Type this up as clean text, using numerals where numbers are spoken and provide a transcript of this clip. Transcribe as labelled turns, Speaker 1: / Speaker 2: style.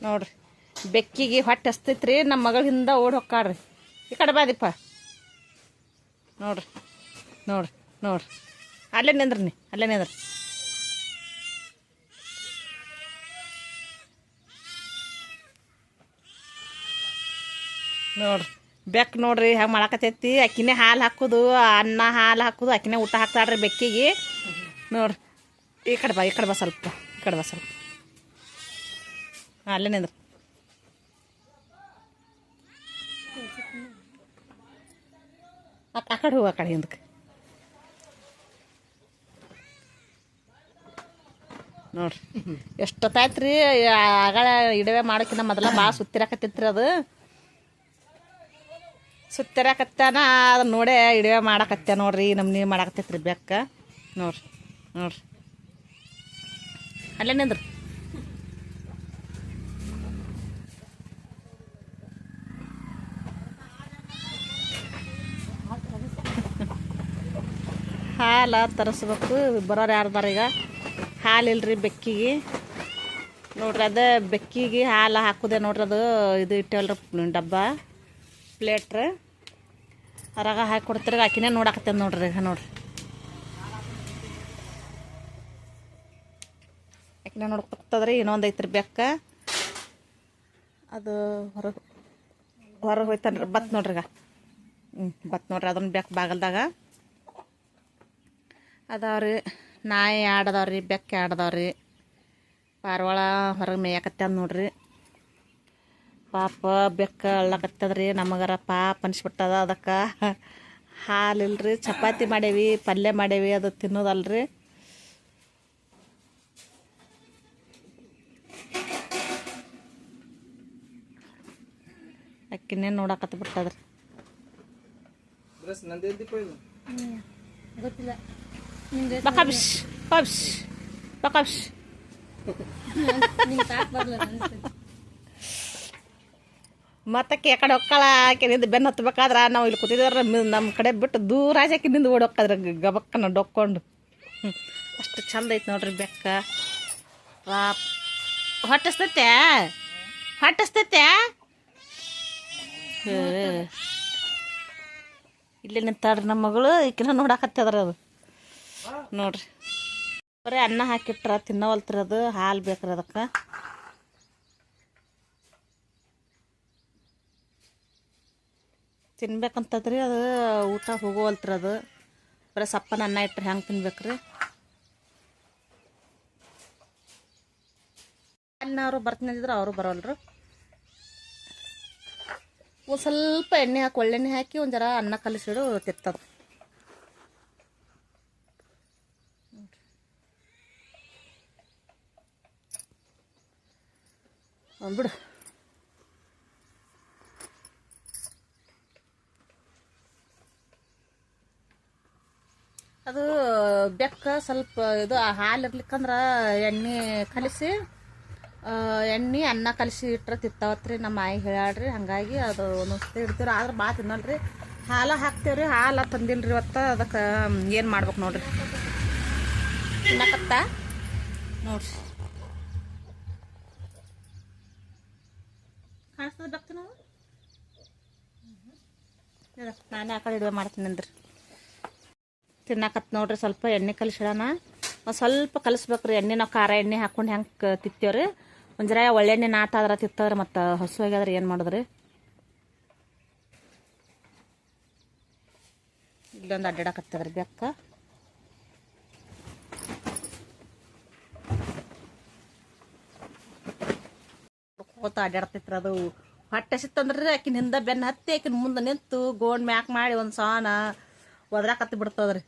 Speaker 1: ನೋಡ್ರಿ ಬೆಕ್ಕಿಗೆ ಹೊಟ್ಟೆ ಹಸ್ತೈತ್ರಿ ನಮ್ಮ ಮಗಳ ಹಿಂದ ಓಡಿ ಹೊಕ್ಕಾಡ್ರಿ ಈ ಕಡೆ ಬಾದಿಪ್ಪ ನೋಡ್ರಿ ನೋಡ್ರಿ ನೋಡ್ರಿ ಅಲ್ಲೇ ನಿಂದ್ರಿ ಅಲ್ಲೇ ನಿಂದ್ರಿ ನೋಡ್ರಿ ಬೆಕ್ಕು ನೋಡ್ರಿ ಹಂಗೆ ಮಾಡಕತ್ತೈತಿ ಅಕ್ಕಿನೇ ಹಾಲು ಹಾಕೋದು ಅನ್ನ ಹಾಲು ಹಾಕೋದು ಅಕ್ಕಿನೇ ಊಟ ಹಾಕ್ತಾಳ್ರಿ ಬೆಕ್ಕಿಗೆ ನೋಡ್ರಿ ಈ ಕಡೆ ಬಾ ಸ್ವಲ್ಪ ಈ ಕಡೆ ಬಾ ಸ್ವಲ್ಪ ಅಲ್ಲೇ ನಿಂದ್ರಿ ಆ ಕಡೆ ಹೋಗ ಆ ಕಡೆ ಹಿಂದಕ್ಕೆ ನೋಡ್ರಿ ಎಷ್ಟೊತ್ತಾಯ್ತು ರೀ ಆಗಳ ಇಡವೆ ಮಾಡೋಕ್ಕಿಂತ ಮೊದಲ ಭಾಳ ಸುತ್ತಿರಾಕತ್ತೈತ್ರಿ ಅದು ಸುತ್ತಿರಾಕತ್ತಾನ ಅದನ್ನ ನೋಡೇ ಇಡವೆ ಮಾಡಕತ್ತೆ ನೋಡ್ರಿ ನಮ್ಮ ನೀರು ಮಾಡಾಕತ್ತೈತ್ರಿ ಬೆಕ್ಕ ನೋಡ್ರಿ ನೋಡ್ರಿ ಅಲ್ಲೇ ನಿಂದ್ರಿ ಹಾಲು ತರಿಸ್ಬೇಕು ಬರೋರು ಯಾರ್ದಾರ ಈಗ ಹಾಲು ಇಲ್ರಿ ಬೆಕ್ಕಿಗೆ ನೋಡ್ರಿ ಅದು ಬೆಕ್ಕಿಗೆ ಹಾಲು ಹಾಕುದೆ ನೋಡ್ರಿ ಅದು ಇದು ಇಟ್ಟೇವಲ್ರಿ ಡಬ್ಬ ಪ್ಲೇಟ್ರಿ ಅರಾಗ ಹಾಕಿ ಕೊಡ್ತೀರಿ ಆಕಿನೇ ನೋಡಾಕತ್ತೇನೆ ನೋಡ್ರಿ ಈಗ ನೋಡ್ರಿ ಆಕಿನೇ ನೋಡ್ಕೊತದ್ರಿ ಇನ್ನೊಂದು ಐತ್ರಿ ಬೆಕ್ಕ ಅದು ಹೊರಗೆ ಹೋಯ್ತಾನ್ರಿ ಬತ್ ನೋಡ್ರಿ ಈಗ ಬತ್ ನೋಡ್ರಿ ಅದನ್ನ ಬೆಕ್ಕ ಬಾಗಲ್ದಾಗ ಅದಾವ್ರಿ ನಾಯಿ ಆಡದವ್ರಿ ಬೆಕ್ಕ ಆಡದವ್ರಿ ಪಾರಿವಾಳ ಹೊರಗೆ ಮೇಯಕತ್ತದ ನೋಡ್ರಿ ಪಾಪ ಬೆಕ್ಕ ಅಳ್ಳಕತ್ತದ್ರಿ ನಮಗರ ಪಾಪ ಅನ್ಸ್ಬಿಟ್ಟದ ಅದಕ್ಕೆ ಹಾಲಿಲ್ರಿ ಚಪಾತಿ ಮಾಡೇವಿ ಪಲ್ಯ ಮಾಡೇವಿ ಅದು ತಿನ್ನೋದಲ್ರಿ ಅಕ್ಕಿನೇ ನೋಡಕತ್ತ ಬಿಟ್ಟದ್ರಿ
Speaker 2: ಗೊತ್ತಿಲ್ಲ
Speaker 1: ಬಕಾಬ್ಶ್ ಪಬ್ಶ್ ಬಕಾಬ್ಶ್ ಮತ್ತಕ್ಕೆ ಆ ಕಡೆ ಹೊಕ್ಕಳ ಆಕೆನಿಂದ ಬೆನ್ನು ಹತ್ಬೇಕಾದ್ರೆ ನಾವು ಇಲ್ಲಿ ಕೂತಿದ್ರೆ ನಮ್ಮ ಕಡೆ ಬಿಟ್ಟು ದೂರ ಆಕೆನಿಂದ ಓಡಿ ಹೋಕ್ಕದ್ರ ಗಬಕ್ಕನ ಡೊಕ್ಕೊಂಡು ಅಷ್ಟು ಚಂದ ಐತೆ ನೋಡ್ರಿ ಬೆಕ್ಕ ಹೊಟ್ಟಸ್ತೈತೆ ಹೊಟ್ಟಸ್ತೈತೆ ಇಲ್ಲಿ ನಿಂತಾಡ್ರಿ ನಮ್ಮ ಮಗಳು ಈಕಿನ ನೋಡಾಕತ್ತದ್ರ ಅದು ನೋಡ್ರಿ ಬರೀ ಅನ್ನ ಹಾಕಿಟ್ರ ತಿನ್ನವಲ್ತ್ರಿ ಅದು ಹಾಲು ಬೇಕ್ರಿ ಅದಕ್ಕೆ ತಿನ್ಬೇಕಂತದ್ರಿ ಅದು ಊಟ ಹೋಗೋವಲ್ತ್ರಿ ಅದು ಬರೀ ಸಪ್ಪನ ಅನ್ನ ಇಟ್ರೆ ಹೆಂಗೆ ತಿನ್ಬೇಕ್ರಿ ಅನ್ನವರು ಬರ್ತೀನಿ ಅಂದಿದ್ರೆ ಅವರು ಬರೋಲ್ರು ಒಂದು ಸ್ವಲ್ಪ ಎಣ್ಣೆ ಹಾಕಿ ಒಳ್ಳೆಣ್ಣೆ ಹಾಕಿ ಒಂದು ಜರ ಅನ್ನ ಕಲಿಸಿಡು ತಿರ್ತದ ಬಿಡು ಅದು ಬೆಕ್ಕ ಸ್ವಲ್ಪ ಇದು ಹಾಲು ಇರ್ಲಿಕ್ಕಂದ್ರೆ ಎಣ್ಣೆ ಕಲಿಸಿ ಎಣ್ಣೆ ಅನ್ನ ಕಲಿಸಿ ಇಟ್ರೆ ತಿತ್ತಾವತ್ರಿ ನಮ್ಮ ಆಯಿ ಹೇಳ್ಯಾಡ್ರಿ ಹಂಗಾಗಿ ಅದು ಒಂದೊಂದ್ಸತಿ ಇಡ್ತೀವ್ರಿ ಆದ್ರೆ ಭಾಳ ತಿನ್ನಲ್ರಿ ಹಾಲು ಹಾಕ್ತೇವ್ರಿ ಹಾಲು ತಂದಿಲ್ರಿ ಇವತ್ತು ಅದಕ್ಕೆ ಏನು ಮಾಡ್ಬೇಕು ನೋಡ್ರಿ ತಿನ್ನಕತ್ತ ನೋಡ್ರಿ ಕಾಣಿಸ್ತದ ಬೆಕ್ಕ ನಾವು ನಾನೇ ಆ ಕಡೆ ಇಡುವೆ ಮಾಡ್ತೀನಿ ಅಂದ್ರಿ ತಿನ್ನಕತ್ ನೋಡ್ರಿ ಸ್ವಲ್ಪ ಎಣ್ಣೆ ಕಲಿಸಿಡೋಣ ಒಂದು ಸ್ವಲ್ಪ ಕಲಿಸ್ಬೇಕ್ರಿ ಎಣ್ಣೆ ನಾವು ಖಾರ ಎಣ್ಣೆ ಹಾಕ್ಕೊಂಡು ಹೆಂಗೆ ತಿತ್ತೇವ್ರಿ ಒಂದು ಜರ ಒಳ್ಳೆಣ್ಣೆ ನಾತಾದ್ರೆ ತಿತ್ತದ್ರೆ ಮತ್ತು ಹಸು ಆಗ್ಯಾದ್ರೆ ಏನು ಮಾಡಿದ್ರಿ ಇಲ್ಲೊಂದು ಅಡ್ಡಾಡಕತ್ತದ್ರಿ ಬೆಕ್ಕ ಕೋತ ಅಡ್ಡಾಡ್ತೈತ್ರಿ ಅದು ಹೊಟ್ಟೆ ಸಿತ್ತಂದ್ರಿ ಆಕಿನ ಹಿಂದೆ ಬೆನ್ನು ಹತ್ತಿ ಆಕಿನ ಮುಂದೆ ನಿಂತು ಗೋಣ್ ಮ್ಯಾಕ್ ಮಾಡಿ ಒಂದು ಸಾನ ಒದ್ರಾಕತ್ತಿ ಬಿಡ್ತದ್ರಿ